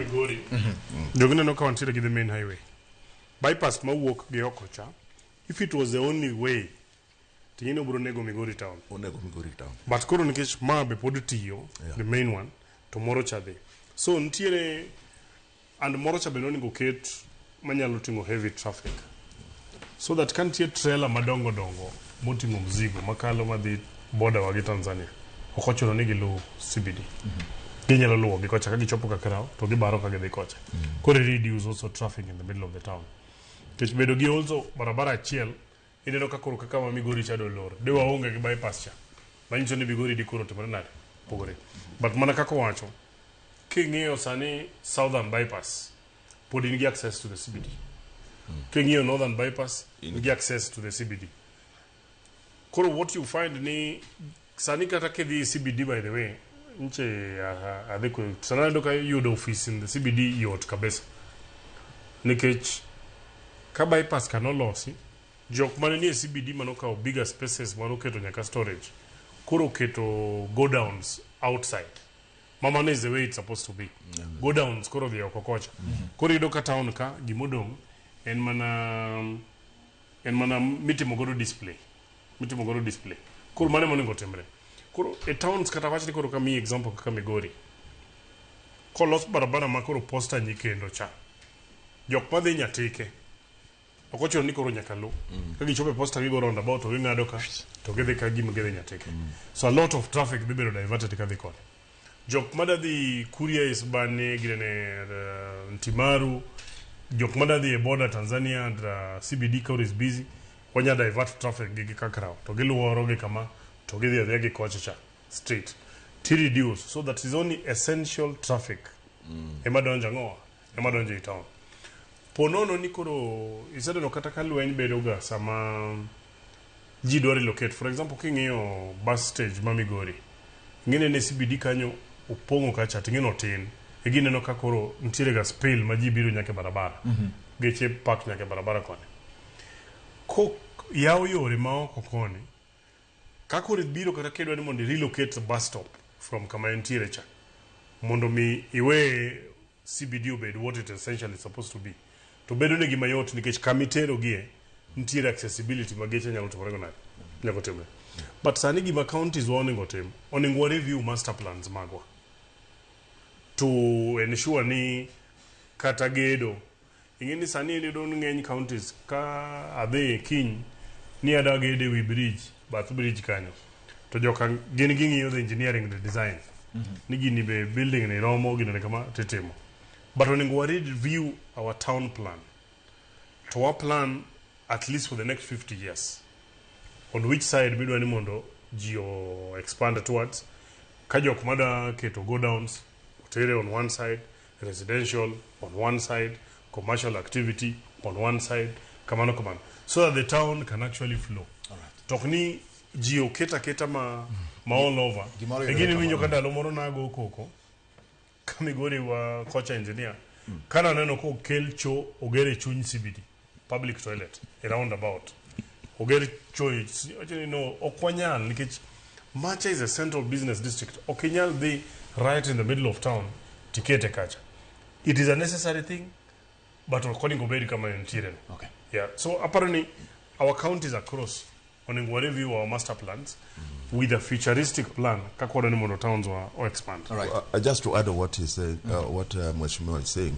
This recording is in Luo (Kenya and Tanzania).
Migori. Jogina no consider the main highway. Bypass ma walk gi okocha. If it was the only way, tino bro nego Migori town. Onego Migori town. But koro nikech ma be pod tiyo, the main one, tomorrow chade. So ntiere and morocha be no ket manyalo tingo heavy traffic. So that can't yet trailer madongo dongo motingo mzigo makalo madhi border wa gi Tanzania. Okochuno ni gilu CBD. Ginyalo luwo gi kocha ka gichopo Kakarao to gibaro ka gidhi kocha. Koro reduce also traffic in the middle of the town. Kech bedo gi also barabara achiel ineno ka koro kaka ma Migori chado lor. De waonge gi bypass cha. Manyiso ni Migori di koro timore nade pogore. But mana kako wacho king'iyo sani southern bypass pod in gi access to the CBD. King'iyo northern bypass in gi access to the CBD. Koro what you find ni sani kata kidhi CBD by the way nche adeko sanado ka yudo office in the CBD yot kabisa. Nikech ka bypass kanolosi jok mane ni CBD manokawo bigger spaces manoketo nyaka storage koro keto go downs outside. Mama is the way it's supposed to be. Go downs koro the okokocha. Koro yudo ka town ka gimodong en mana mitimo godo display. Koro mane monego timre. Koro e towns kata wachni koro kami example kaka Migori. Kolos barabara ma koro posta nyikendo cha. Jok madhi Nyatike. Okochuno ni koro nyaka lu. Ka gichope posta gigo roundabout to ging'ado ka to gidhi ka gima gidhi Nyatike. So a lot of traffic dhi bedo diverted ka dhi kode. Jok madhi Kuria is bane gine Ntimaru. Jok madhi e border Tanzania and CBD koro is busy. Wanya divert traffic gi Kakarao to giluoro gi kama to gidhi adhiya gi kocha street to reduce so that is only essential traffic ema donja i town. Ponono ni koro isedo no kata ka lweny bedo ga sama ji dwa relocate. For example king'iyo bus stage ma Migori ngine ne CBD kanyo opong'o kacha ting'eno tin e gineno ka koro ntiere ga spill ma ji biro nyaka barabara geche park nyaka barabara kone ko yaw yore ma oko kone kakore biro kata kedwa ni mondo relocate the bus stop from kama entiere cha mondo mi iwe CBD obed what it essentially supposed to be to bedo ne gima yot nikech kamitero gie ntiere accessibility ma geche nyalo timore nade nyalo timore. But sani gima counties onego review master plans magwa to ensure ni kata gedo ingeni sani ni don ngeny counties ka adhe kiny ni ada gede wi bridge bath bridge kanyo to joka gin ging'iyo the engineering the design ni gini be building ni romo gino ne kama tetemo but onego review our town plan to our plan at least for the next 50 years on which side midwa ni mondo geo expand towards ka jok mada keto go downs hotel on one side, residential on one side, commercial activity on one side, kamano, so that the town can actually flow. Tokni geo keta ma all over. Again, when you can alomoro na go koko, Kamigori wa kocha engineer. Kana neno ko kelcho ogere chuny CBD public toilet around about. Ogere choy, actually no okwanyal nikech Macha is a central business district. Okenyal they right in the middle of town. Tikete kacha. It is a necessary thing, but according to very common interior. Okay. Yeah. So apparently, our counties across on review our master plans with a futuristic plan. Kakwa ni towns or expand. All right. Just to add on what he said, what Mweshimiwa is saying.